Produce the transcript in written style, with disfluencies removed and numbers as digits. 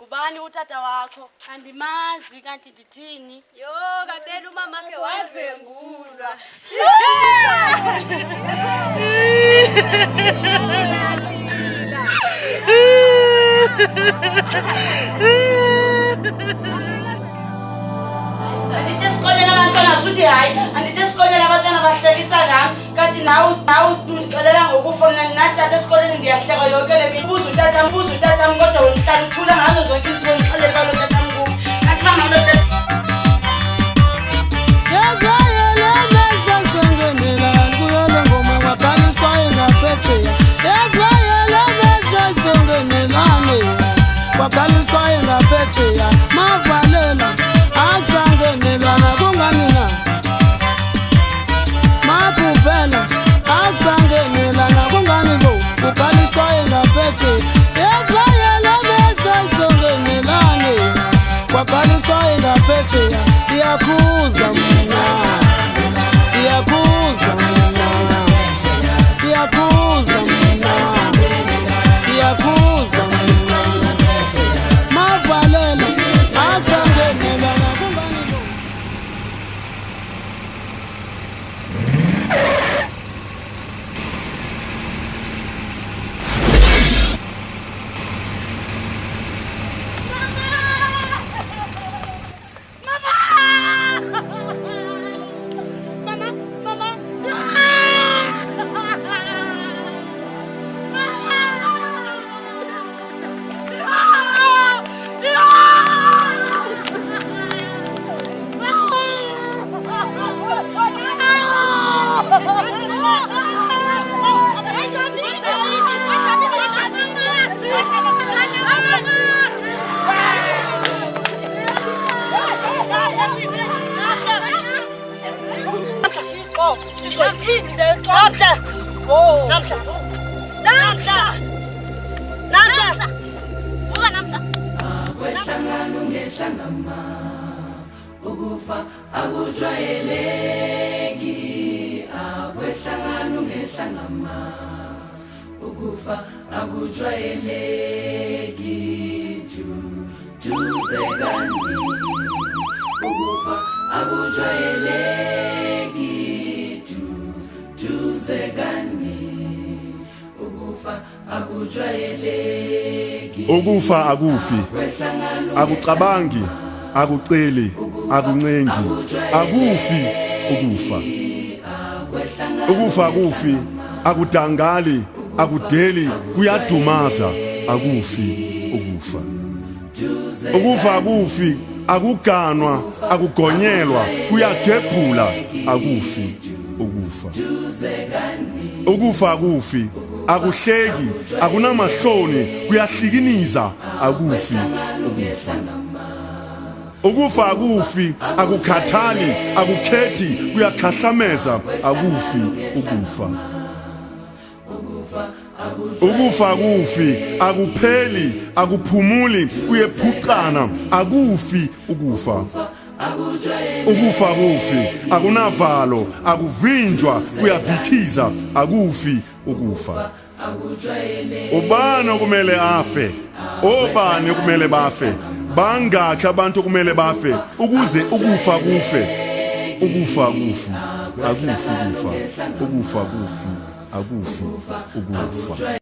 Kubani utata wakho? Andimazi kanti ndithini. Yo, kadeni umamakhe wadlwengulwa. Andithi esikoleni abantwana futhi hayi, andithi esikoleni abantwana bahlekisa ngami, kanti nawe uxelela ngokufa mna ninatata esikoleni ndiyahleka yonke le mibuzo utata kodwa wena uhlala uthula ngazo zonke izinto ngixelele kalo tata mngumu. Kanti mangalo tata Mavalela akusangenelwana kunganina makuvela akusangenelana kungani bo kuqaliswaye ngaphethe yezayela besayisongenelane kwaqaliswaye ngaphethe iyakhuza mina iyakhuza mina iyakhuza mina iyakhuza mina mavalela akusangenelana kungani bo. Ukufa akujwayeleki, akwehlangana ngehlangama. Ukufa akujwayeleki, tuzekani. Ukufa akujwayeleki, tuzekani. Ukufa akujwayeleki. Ukufa akufi, akucabangi, akuceli, akuncengi, akufi ukufa. Ukufa akufi, akudangali, akudeli, kuyadumaza, akufi ukufa. Ukufa akufi, akuganwa, akugonyelwa, kuyagebhula, akufi ukufa. Ukufa akufi, akuhleki, akunamahloni, kuyahlikiniza, akufi ukufa. Ukufa akufi, akukhathali, akukhethi, kuyakhahlameza, akufi ukufa. Ukufa akufi, akupheli, akuphumuli, kuyephucana, akufi ukufa. Ukufa akufi, akunavalo, akuvinjwa, kuyavithiza, akufi ukufa. Ubani okumele afe? Obani okumele bafe? Bangakhi abantu kumele bafe ukuze ukufa kufe? Ukufa akufi, akufi ukufa, ukufa akufi, akufi ukufa.